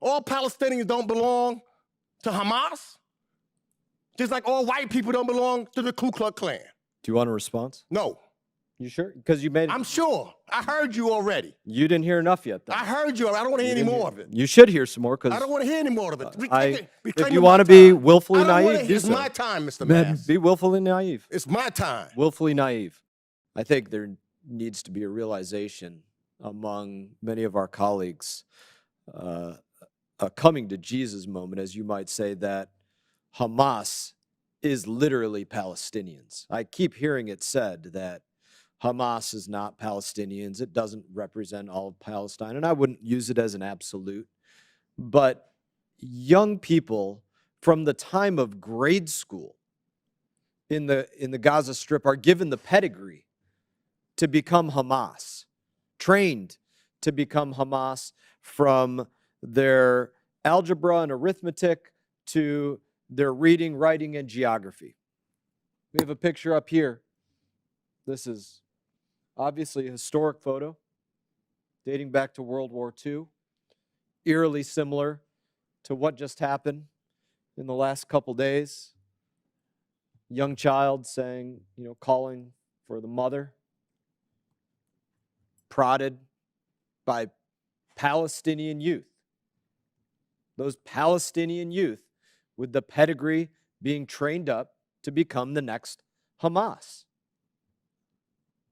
all Palestinians don't belong to Hamas? Just like all white people don't belong to the Ku Klux Klan. Do you want a response? No. You sure? Because you made it. I'm sure. I heard you already. You didn't hear enough yet, then. I heard you. I don't want to hear any more of it. You should hear some more, because I don't want to hear any more of it. if you want to be willfully naive, do it's so. my time, Mr. Mass. Be willfully naive. It's my time. Willfully naive. I think there needs to be a realization among many of our colleagues, a coming to Jesus moment, as you might say, that Hamas is literally Palestinians. I keep hearing it said that Hamas is not Palestinians. It doesn't represent all of Palestine, and I wouldn't use it as an absolute. But young people from the time of grade school in the Gaza Strip are given the pedigree to become Hamas, trained to become Hamas from their algebra and arithmetic to their reading, writing, and geography. We have a picture up here. This is obviously a historic photo dating back to World War II, eerily similar to what just happened in the last couple days. Young child saying, calling for the mother, prodded by Palestinian youth. Those Palestinian youth with the pedigree being trained up to become the next Hamas.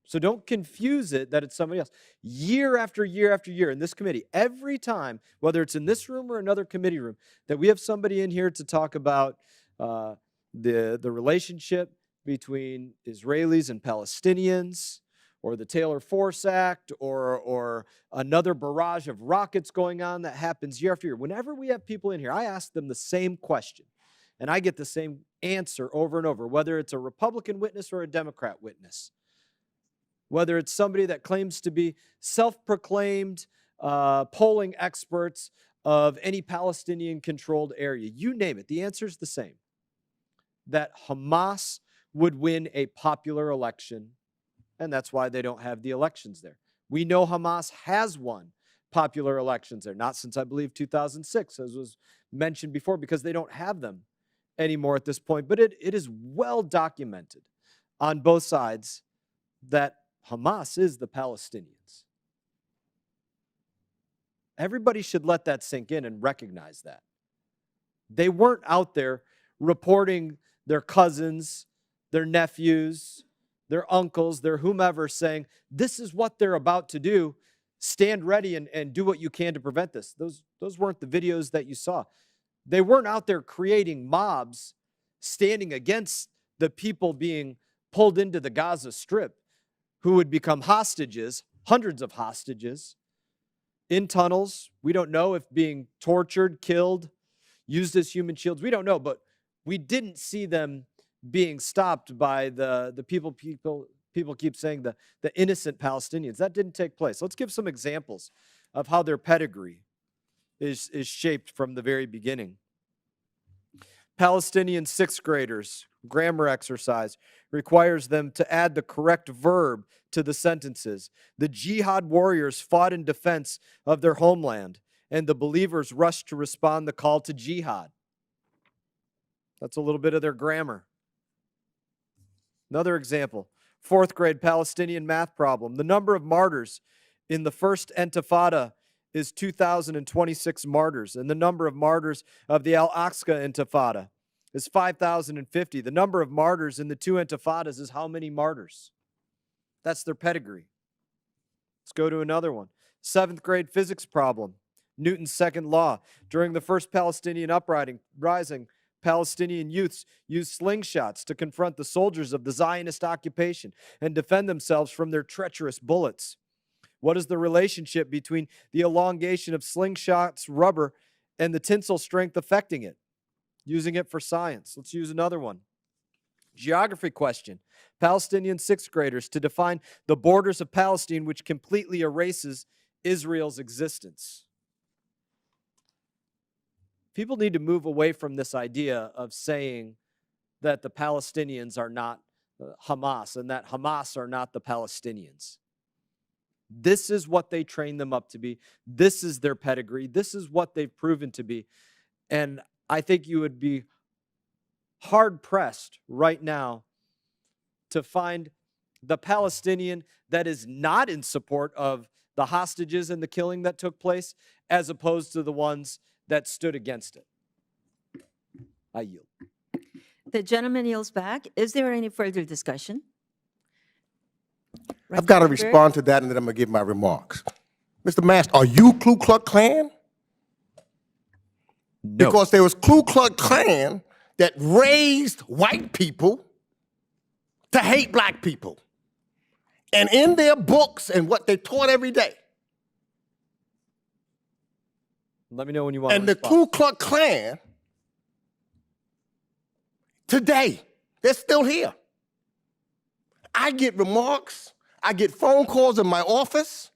So don't confuse it that it's somebody else. Year after year after year in this committee, every time, whether it's in this room or another committee room, that we have somebody in here to talk about the relationship between Israelis and Palestinians, or the Taylor Force Act, or another barrage of rockets going on that happens year after year. Whenever we have people in here, I ask them the same question, and I get the same answer over and over, whether it's a Republican witness or a Democrat witness. Whether it's somebody that claims to be self-proclaimed polling experts of any Palestinian-controlled area, you name it, the answer is the same. That Hamas would win a popular election, and that's why they don't have the elections there. We know Hamas has won popular elections there, not since, I believe, 2006, as was mentioned before, because they don't have them anymore at this point. But it is well documented on both sides that Hamas is the Palestinians. Everybody should let that sink in and recognize that. They weren't out there reporting their cousins, their nephews, their uncles, their whomever, saying, this is what they're about to do. Stand ready and do what you can to prevent this. Those weren't the videos that you saw. They weren't out there creating mobs standing against the people being pulled into the Gaza Strip, who would become hostages, hundreds of hostages, in tunnels. We don't know if being tortured, killed, used as human shields. We don't know, but we didn't see them being stopped by the people keep saying the innocent Palestinians. That didn't take place. Let's give some examples of how their pedigree is shaped from the very beginning. Palestinian sixth graders, grammar exercise, requires them to add the correct verb to the sentences. The jihad warriors fought in defense of their homeland, and the believers rushed to respond the call to jihad. That's a little bit of their grammar. Another example, fourth grade Palestinian math problem. The number of martyrs in the first Intifada is 2,026 martyrs, and the number of martyrs of the Al-Aqsa Intifada is 5,050. The number of martyrs in the two Intifadas is how many martyrs? That's their pedigree. Let's go to another one. Seventh grade physics problem. Newton's second law. During the first Palestinian uprising, Palestinian youths used slingshots to confront the soldiers of the Zionist occupation and defend themselves from their treacherous bullets. What is the relationship between the elongation of slingshots, rubber, and the tensile strength affecting it? Using it for science. Let's use another one. Geography question. Palestinian sixth graders to define the borders of Palestine, which completely erases Israel's existence. People need to move away from this idea of saying that the Palestinians are not Hamas and that Hamas are not the Palestinians. This is what they train them up to be. This is their pedigree. This is what they've proven to be. And I think you would be hard-pressed right now to find the Palestinian that is not in support of the hostages and the killing that took place, as opposed to the ones that stood against it. I yield. The gentleman yields back. Is there any further discussion? I've got to Representative respond to that, and then I'm going to give my remarks. Mr. Mast, are you Ku Klux Klan? No. Because there was Ku Klux Klan that raised white people to hate black people. And in their books and what they taught every day. Let me know when you want And to the respond. Ku Klux Klan, today, they're still here. I get remarks, I get phone calls in my office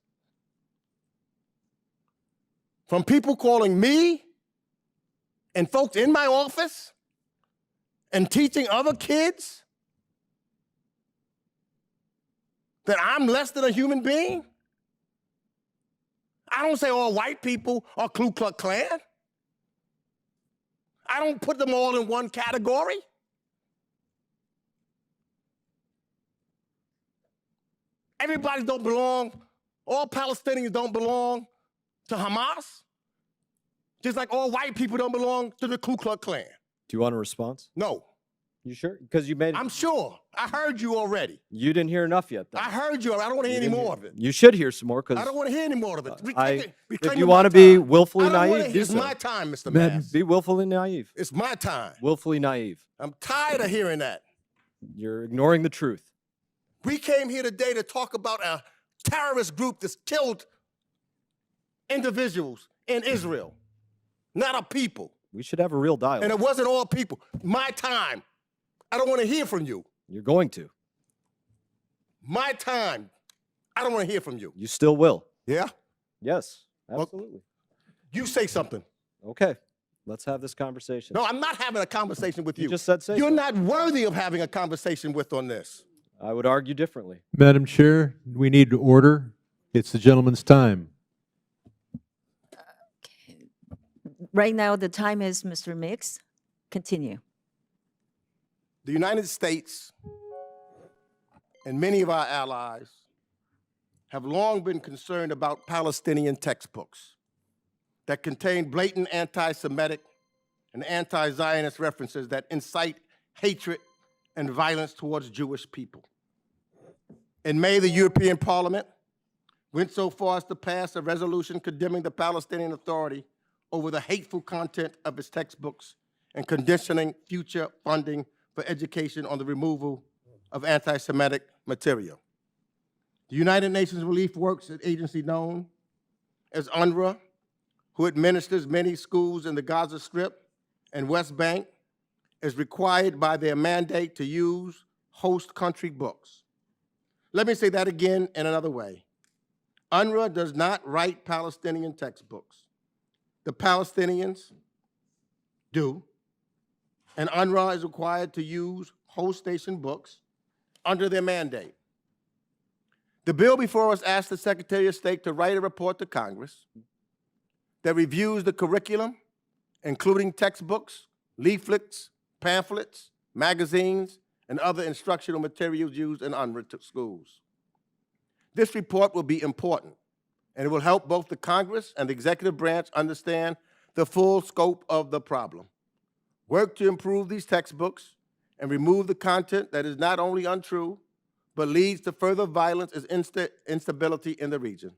from people calling me and folks in my office and teaching other kids that I'm less than a human being. I don't say all white people are Ku Klux Klan. I don't put them all in one category. Everybody don't belong, all Palestinians don't belong to Hamas, just like all white people don't belong to the Ku Klux Klan. Do you want a response? No, You sure? Because you made. I'm sure. I heard you already. You didn't hear enough yet. Then. I heard you. I don't want to hear any more of it. You should hear some more because I don't want to hear any more of it. if you want to be willfully I don't wanna naive, hear- do it's so. my time, Mr. Man, Mass. be willfully naive. It's my time. Willfully naive. I'm tired of hearing that. You're ignoring the truth. We came here today to talk about a terrorist group that's killed individuals in Israel, not a people. We should have a real dialogue. And it wasn't all people. My time. I don't want to hear from you. You're going to. My time. I don't want to hear from you. You still will. Yeah? Yes, absolutely. You say something. Okay, let's have this conversation. No, I'm not having a conversation with you. You just said say You're so. not worthy of having a conversation with on this. I would argue differently. Madam Chair, we need order. It's the gentleman's time. Right now, the time is Mr. Mix. Continue. The United States and many of our allies have long been concerned about Palestinian textbooks that contain blatant anti-Semitic and anti-Zionist references that incite hatred and violence towards Jewish people. In May, the European Parliament went so far as to pass a resolution condemning the Palestinian Authority over the hateful content of its textbooks and conditioning future funding for education on the removal of anti-Semitic material. The United Nations Relief Works Agency, known as UNRWA, who administers many schools in the Gaza Strip and West Bank, is required by their mandate to use host country books. Let me say that again in another way. UNRWA does not write Palestinian textbooks. The Palestinians do, and UNRWA is required to use host nation books under their mandate. The bill before us asks the Secretary of State to write a report to Congress that reviews the curriculum, including textbooks, leaflets, pamphlets, magazines, and other instructional materials used in UNRWA schools. This report will be important, and it will help both the Congress and the executive branch understand the full scope of the problem. Work to improve these textbooks and remove the content that is not only untrue, but leads to further violence and instability in the region.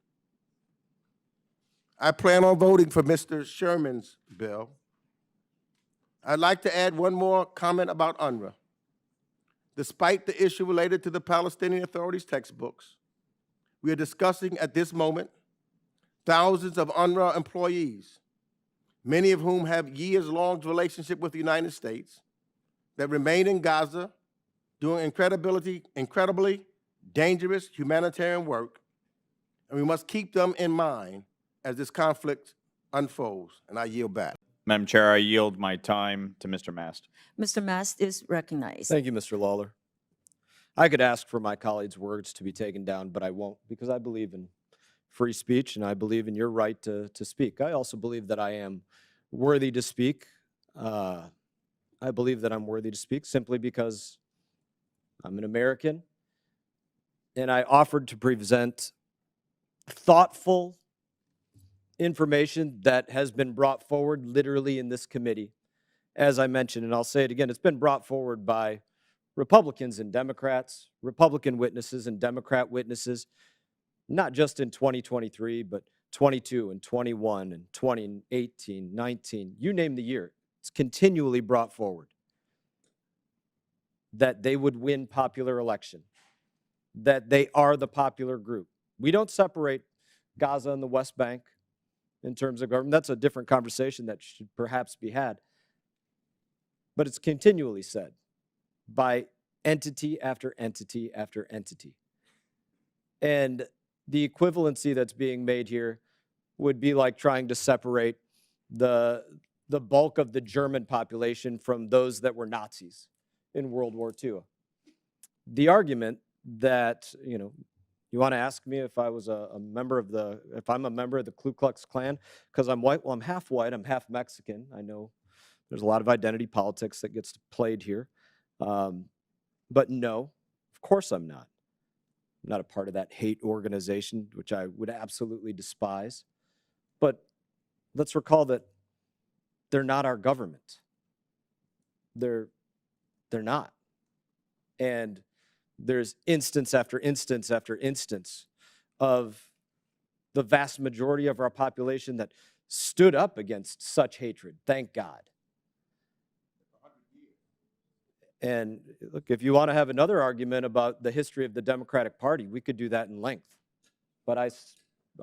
I plan on voting for Mr. Sherman's bill. I'd like to add one more comment about UNRWA. Despite the issue related to the Palestinian Authority's textbooks, we are discussing at this moment thousands of UNRWA employees, many of whom have years-long relationship with the United States, that remain in Gaza doing incredibly dangerous humanitarian work, and we must keep them in mind as this conflict unfolds. And I yield back. Madam Chair, I yield my time to Mr. Mast. Mr. Mast is recognized. Thank you, Mr. Lawler. I could ask for my colleagues' words to be taken down, but I won't because I believe in free speech, and I believe in your right to speak. I also believe that I am worthy to speak. I believe that I'm worthy to speak simply because I'm an American, and I offered to present thoughtful information that has been brought forward literally in this committee. As I mentioned, and I'll say it again, it's been brought forward by Republicans and Democrats, Republican witnesses and Democrat witnesses, not just in 2023, but 22 and 21 and 2018, 19, you name the year. It's continually brought forward that they would win popular election, that they are the popular group. We don't separate Gaza and the West Bank in terms of government. That's a different conversation that should perhaps be had. But it's continually said by entity after entity after entity. And the equivalency that's being made here would be like trying to separate the bulk of the German population from those that were Nazis in World War II. The argument that, you want to ask me if I was if I'm a member of the Ku Klux Klan because I'm white? Well, I'm half white, I'm half Mexican. I know there's a lot of identity politics that gets played here. But no, of course I'm not. I'm not a part of that hate organization, which I would absolutely despise. But let's recall that they're not our government. They're not. And there's instance after instance after instance of the vast majority of our population that stood up against such hatred, thank God. And look, if you want to have another argument about the history of the Democratic Party, we could do that in length. But I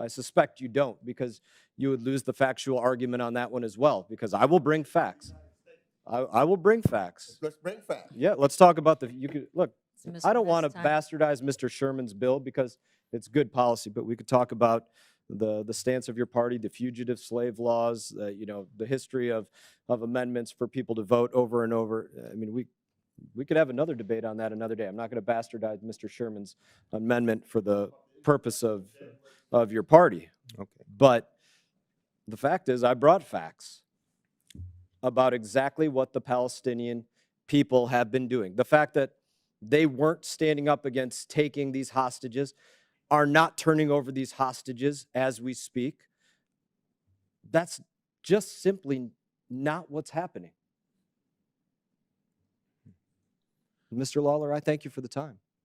suspect you don't, because you would lose the factual argument on that one as well, because I will bring facts. I will bring facts. Let's bring facts. Yeah, let's talk about look, So, Mr. I don't want to Best, time. bastardize Mr. Sherman's bill because it's good policy, but we could talk about the stance of your party, the fugitive slave laws, the history of amendments for people to vote over and over. I mean, we could have another debate on that another day. I'm not going to bastardize Mr. Sherman's amendment for the purpose of your party. Okay. But the fact is, I brought facts about exactly what the Palestinian people have been doing. The fact that they weren't standing up against taking these hostages, are not turning over these hostages as we speak. That's just simply not what's happening. Mr. Lawler, I thank you for the time.